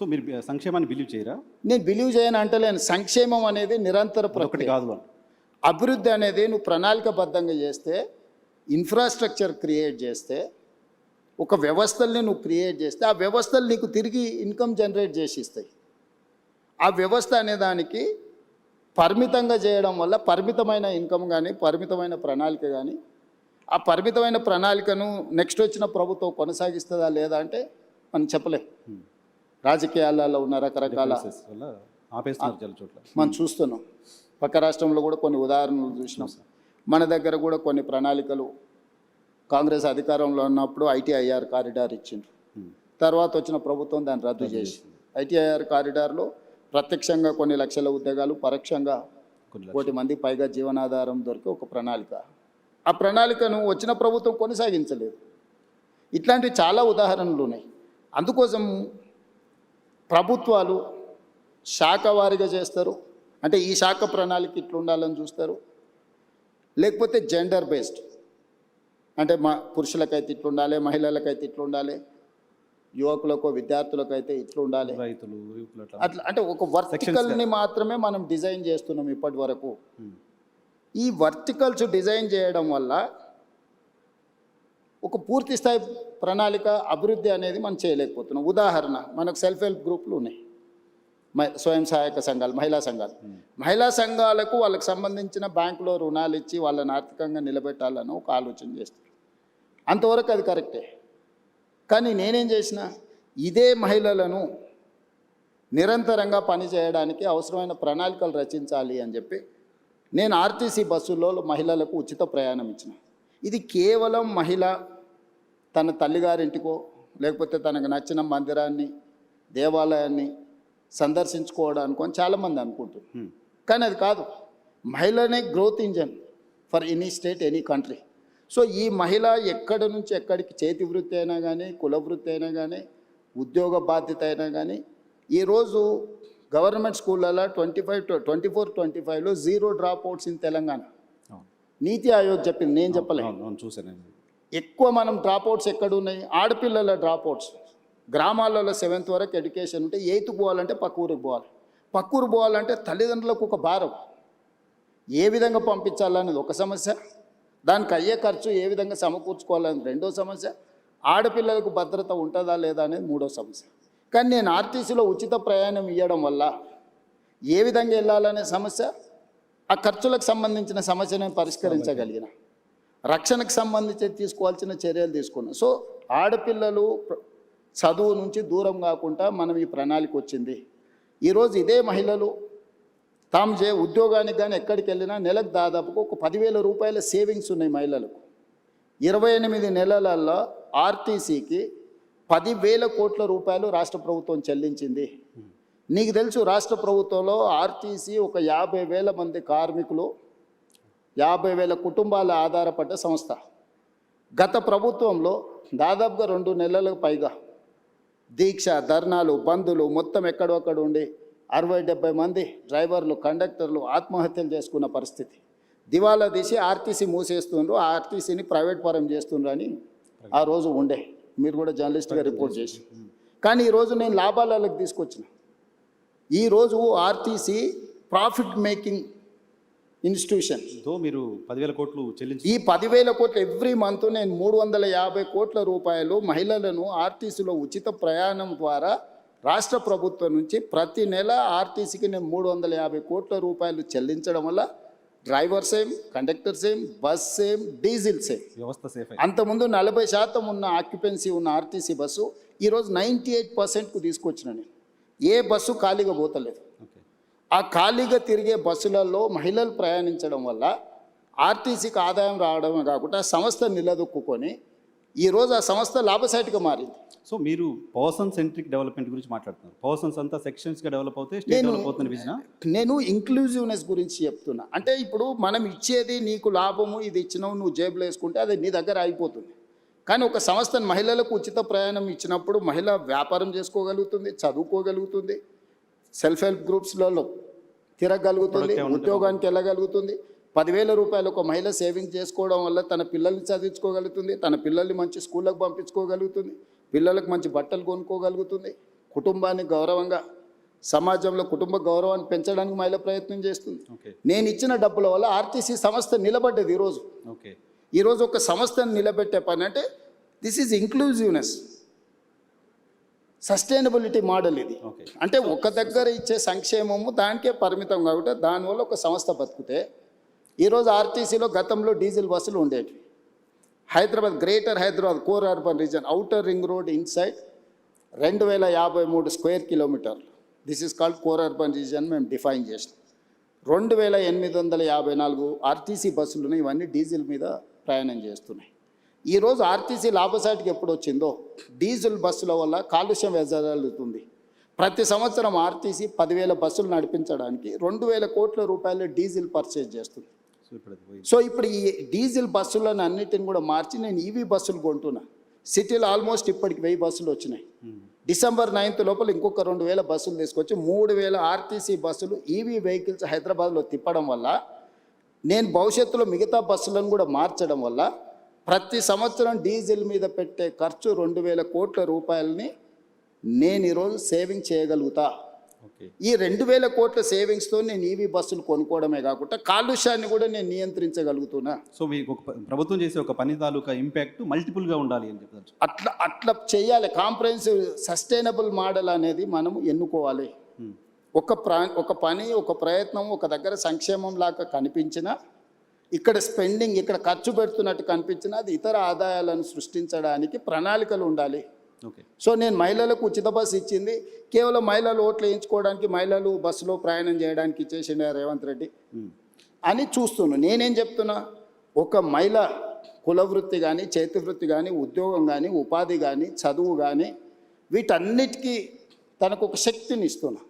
So మీరు సంక్షేమాన్ని believe చేయరా? నేను బిలీవ్ చేయను అంటలేను. సంక్షేమం అనేది నిరంతర ఒకటి ప్రక్రియ. కాదు. అభివృద్ధి అనేది నువ్వు ప్రణాళికబద్ధంగా చేస్తే, ఇన్ఫ్రాస్ట్రక్చర్ క్రియేట్ చేస్తే, ఒక వ్యవస్థల్ని నువ్వు క్రియేట్ చేస్తే ఆ వ్యవస్థలు నీకు తిరిగి ఇన్కమ్ జనరేట్ చేసి ఇస్తాయి. ఆ వ్యవస్థ అనే దానికి పరిమితంగా చేయడం వల్ల పరిమితమైన ఇన్కమ్ కానీ పరిమితమైన ప్రణాళిక కానీ, ఆ పరిమితమైన ప్రణాళికను నెక్స్ట్ వచ్చిన ప్రభుత్వం కొనసాగిస్తుందా లేదా అంటే మనం చెప్పలేం. రాజకీయాలలో ఉన్న రకరకాల మనం చూస్తున్నాం. పక్క రాష్ట్రంలో కూడా కొన్ని ఉదాహరణలు చూసినాం. మన దగ్గర కూడా కొన్ని ప్రణాళికలు కాంగ్రెస్ అధికారంలో ఉన్నప్పుడు ఐటీఐఆర్ కారిడార్ ఇచ్చిండ్రు. తర్వాత వచ్చిన ప్రభుత్వం దాన్ని రద్దు చేసి, ఐటీఐఆర్ కారిడార్లో ప్రత్యక్షంగా కొన్ని లక్షల ఉద్యోగాలు, పరోక్షంగా 1 కోటి మంది పైగా జీవనాధారం దొరికి ఒక ప్రణాళిక. ఆ ప్రణాళికను వచ్చిన ప్రభుత్వం కొనసాగించలేదు. ఇట్లాంటివి చాలా ఉదాహరణలు ఉన్నాయి. అందుకోసం ప్రభుత్వాలు శాఖ వారీగా చేస్తారు. అంటే ఈ శాఖ ప్రణాళిక ఇట్లా ఉండాలని చూస్తారు. లేకపోతే జెండర్ బేస్డ్, అంటే పురుషులకైతే ఇట్లా ఉండాలి, మహిళలకైతే ఇట్లా ఉండాలి, యువకులకు విద్యార్థులకు అయితే ఇట్లా ఉండాలి, రైతులు అట్లా. అంటే ఒక వర్టికల్ని మాత్రమే మనం డిజైన్ చేస్తున్నాం ఇప్పటి వరకు. ఈ వర్టికల్స్ డిజైన్ చేయడం వల్ల ఒక పూర్తి స్థాయి ప్రణాళిక అభివృద్ధి అనేది మనం చేయలేకపోతున్నాం. ఉదాహరణ, మనకు సెల్ఫ్ హెల్ప్ గ్రూపులు ఉన్నాయి, స్వయం సహాయక సంఘాలు, మహిళా సంఘాలకు వాళ్ళకి సంబంధించిన బ్యాంకులో రుణాలు ఇచ్చి వాళ్ళని ఆర్థికంగా నిలబెట్టాలని ఒక ఆలోచన చేస్తారు. అంతవరకు అది కరెక్టే. కానీ నేనేం చేసిన, ఇదే మహిళలను నిరంతరంగా పనిచేయడానికి అవసరమైన ప్రణాళికలు రచించాలి అని చెప్పి నేను ఆర్టీసీ బస్సుల్లో మహిళలకు ఉచిత ప్రయాణం ఇచ్చిన. ఇది కేవలం మహిళ తన తల్లిగారింటికో లేకపోతే తనకు నచ్చిన మందిరాన్ని, దేవాలయాన్ని సందర్శించుకోవడానికో అని చాలామంది అనుకుంటున్నారు. కానీ అది కాదు. మహిళనే growth engine for any state, any country. So ఈ మహిళ ఎక్కడి నుంచి ఎక్కడికి, చేతి వృత్తి అయినా కానీ, కుల వృత్తి అయినా కానీ, ఉద్యోగ బాధ్యత అయినా కానీ, ఈరోజు గవర్నమెంట్ స్కూళ్ళలో 24-25లో 0 డ్రాప్ అవుట్స్ ఇన్ తెలంగాణ. నీతి ఆయోగ్ చెప్పింది, నేను చెప్పలేదు. చూసాను. ఎక్కువ మనం డ్రాప్ అవుట్స్ ఎక్కడ ఉన్నాయి, ఆడపిల్లల డ్రాప్ అవుట్స్. గ్రామాలలో 7th వరకు ఎడ్యుకేషన్ ఉంటే 8th పోవాలంటే పక్క ఊరికి పోవాలి. పక్క ఊరు పోవాలంటే తల్లిదండ్రులకు ఒక భారం. ఏ విధంగా పంపించాలనేది ఒక సమస్య, దానికి అయ్యే ఖర్చు ఏ విధంగా సమకూర్చుకోవాలనేది రెండో సమస్య, ఆడపిల్లలకు భద్రత ఉంటుందా లేదా అనేది మూడో సమస్య. కానీ నేను ఆర్టీసీలో ఉచిత ప్రయాణం ఇవ్వడం వల్ల ఏ విధంగా వెళ్ళాలనే సమస్య, ఆ ఖర్చులకు సంబంధించిన సమస్యను పరిష్కరించగలిగిన, రక్షణకు సంబంధించి తీసుకోవాల్సిన చర్యలు తీసుకున్నాను. సో ఆడపిల్లలు చదువు నుంచి దూరం కాకుండా మనం ఈ ప్రణాళిక వచ్చింది. ఈరోజు ఇదే మహిళలు తాము ఉద్యోగానికి కానీ ఎక్కడికి వెళ్ళినా నెలకు దాదాపుగా ఒక 10,000 రూపాయల సేవింగ్స్ ఉన్నాయి మహిళలకు. 28 నెలలలో ఆర్టీసీకి 10,000 కోట్ల రూపాయలు రాష్ట్ర ప్రభుత్వం చెల్లించింది. నీకు తెలుసు, రాష్ట్ర ప్రభుత్వంలో ఆర్టీసీ ఒక 50,000 మంది కార్మికులు, 50,000 కుటుంబాల ఆధారపడ్డ సంస్థ. గత ప్రభుత్వంలో దాదాపుగా 2 నెలలకు పైగా దీక్ష, ధర్నాలు, బంధులు మొత్తం ఎక్కడొక్కడ ఉండి 60-70 మంది డ్రైవర్లు, కండక్టర్లు ఆత్మహత్యలు చేసుకున్న పరిస్థితి. దివాలా తీసి ఆర్టీసీ మూసేస్తుండ్రు, ఆర్టీసీని ప్రైవేట్ పరం చేస్తుండ్రు అని ఆ రోజు ఉండే. మీరు కూడా జర్నలిస్ట్గా రిపోర్ట్ చేసి. కానీ ఈరోజు నేను లాభాలకు తీసుకొచ్చిన. ఈరోజు ఆర్టీసీ ప్రాఫిట్ మేకింగ్ ఇన్స్టిట్యూషన్. మీరు 10,000 కోట్లు చెల్లించి, ఈ 10,000 కోట్లు ఎవ్రీ మంత్ నేను 350 కోట్ల రూపాయలు మహిళలను ఆర్టీసీలో ఉచిత ప్రయాణం ద్వారా రాష్ట్ర ప్రభుత్వం నుంచి ప్రతి నెల ఆర్టీసీకి నేను 350 కోట్ల రూపాయలు చెల్లించడం వల్ల driver same, conductor same, bus same, diesel same, వ్యవస్థ సేఫ్. అంతకుముందు 40% ఉన్న ఆక్యుపెన్సీ ఉన్న ఆర్టీసీ బస్సు ఈరోజు 98%కు తీసుకొచ్చిన నేను. ఏ బస్సు ఖాళీగా పోతలేదు. ఆ ఖాళీగా తిరిగే బస్సులలో మహిళలు ప్రయాణించడం వల్ల ఆర్టీసీకి ఆదాయం రావడమే కాకుండా సంస్థ నిలదొక్కుని ఈరోజు ఆ సంస్థ లాభసాటిగా మారింది. సో మీరు పర్సన్ సెంట్రిక్ డెవలప్మెంట్ గురించి మాట్లాడుతున్నారు. పర్సన్స్ అంతా సెక్షన్స్గా డెవలప్ అవుతే స్టేట్ డెవలప్ అవుతుంది విజన్. నేను ఇంక్లూజివ్నెస్ గురించి చెప్తున్నా. అంటే ఇప్పుడు మనం ఇచ్చేది నీకు లాభము, ఇది ఇచ్చినావు, నువ్వు జేబులో వేసుకుంటే అది నీ దగ్గర అయిపోతుంది. కానీ ఒక సంస్థ మహిళలకు ఉచిత ప్రయాణం ఇచ్చినప్పుడు మహిళ వ్యాపారం చేసుకోగలుగుతుంది, చదువుకోగలుగుతుంది, సెల్ఫ్ హెల్ప్ గ్రూప్స్లలో తిరగలుగుతుంది, ఉద్యోగానికి వెళ్ళగలుగుతుంది. 10,000 రూపాయలు ఒక మహిళ సేవింగ్ చేసుకోవడం వల్ల తన పిల్లల్ని చదివించుకోగలుగుతుంది, తన పిల్లల్ని మంచి స్కూళ్ళకు పంపించుకోగలుగుతుంది, పిల్లలకు మంచి బట్టలు కొనుక్కోగలుగుతుంది. కుటుంబాన్ని గౌరవంగా, సమాజంలో కుటుంబ గౌరవాన్ని పెంచడానికి మహిళ ప్రయత్నం చేస్తుంది. ఓకే. నేను ఇచ్చిన డబ్బుల వల్ల ఆర్టీసీ సంస్థ నిలబడ్డది. ఓకే. ఈరోజు ఒక సంస్థను నిలబెట్టే పని అంటే this is inclusiveness, sustainability model ఇది. ఓకే. అంటే ఒక దగ్గర ఇచ్చే సంక్షేమము దానికే పరిమితం కాబట్టి దానివల్ల ఒక సంస్థ బతుకుతే, ఈరోజు ఆర్టీసీలో గతంలో డీజిల్ బస్సులు ఉండేవి. Hyderabad, greater Hyderabad core urban region, outer ring road inside 2053 square కిలోమీటర్లు. This is called core urban region మేము డిఫైన్ చేసినాం. 2854 ఆర్టీసీ బస్సులు ఉన్నాయి. ఇవన్నీ డీజిల్ మీద ప్రయాణం చేస్తున్నాయి. ఈరోజు ఆర్టీసీ లాభసాటికి ఎప్పుడు వచ్చిందో, డీజిల్ బస్సుల వల్ల కాలుష్యం వెదజల్లుతుంది. ప్రతి సంవత్సరం ఆర్టీసీ 10,000 బస్సులు నడిపించడానికి 2,000 కోట్ల రూపాయల డీజిల్ పర్చేజ్ చేస్తుంది. సో ఇప్పుడు ఈ డీజిల్ బస్సులను అన్నిటిని కూడా మార్చి నేను ఈవీ బస్సులు కొంటున్నా. సిటీలో ఆల్మోస్ట్ ఇప్పటికి 1000 బస్సులు వచ్చినాయి. డిసెంబర్ 9 లోపల ఇంకొక 2,000 బస్సులు తీసుకొచ్చి 3,000 ఆర్టీసీ బస్సులు ఈవీ వెహికల్స్ హైదరాబాద్లో తిప్పడం వల్ల, నేను భవిష్యత్తులో మిగతా బస్సులను కూడా మార్చడం వల్ల ప్రతి సంవత్సరం డీజిల్ మీద పెట్టే ఖర్చు 2,000 కోట్ల రూపాయలని నేను ఈరోజు సేవింగ్ చేయగలుగుతా. ఓకే. ఈ 2,000 కోట్ల సేవింగ్స్తో నేను ఈవీ బస్సులు కొనుక్కోవడమే కాకుండా కాలుష్యాన్ని కూడా నేను నియంత్రించగలుగుతున్నా. సో మీకు ప్రభుత్వం చేసే ఒక పని తాలూకా ఇంపాక్ట్ మల్టిపుల్గా ఉండాలి అని చెప్తారు. అట్లా చేయాలి. కాంప్రహెన్సివ్ సస్టైనబుల్ మోడల్ అనేది మనం ఎన్నుకోవాలి. ఒక పని, ఒక ప్రయత్నం ఒక దగ్గర సంక్షేమం లాగా కనిపించినా, ఇక్కడ స్పెండింగ్, ఇక్కడ ఖర్చు పెడుతున్నట్టు కనిపించినా, అది ఇతర ఆదాయాలను సృష్టించడానికి ప్రణాళికలు ఉండాలి. ఓకే. సో నేను మహిళలకు ఉచిత బస్సు ఇచ్చింది కేవలం మహిళలు ఓట్లు వేయించుకోవడానికి, మహిళలు బస్సులో ప్రయాణం చేయడానికి ఇచ్చేసిండే రేవంత్ రెడ్డి అని చూస్తున్నాను. నేనేం చెప్తున్నా, ఒక మహిళ కులవృత్తి కానీ, చేతి వృత్తి కానీ, ఉద్యోగం కానీ, ఉపాధి కానీ, చదువు కానీ, వీటన్నిటికీ తనకు ఒక శక్తిని ఇస్తున్నా.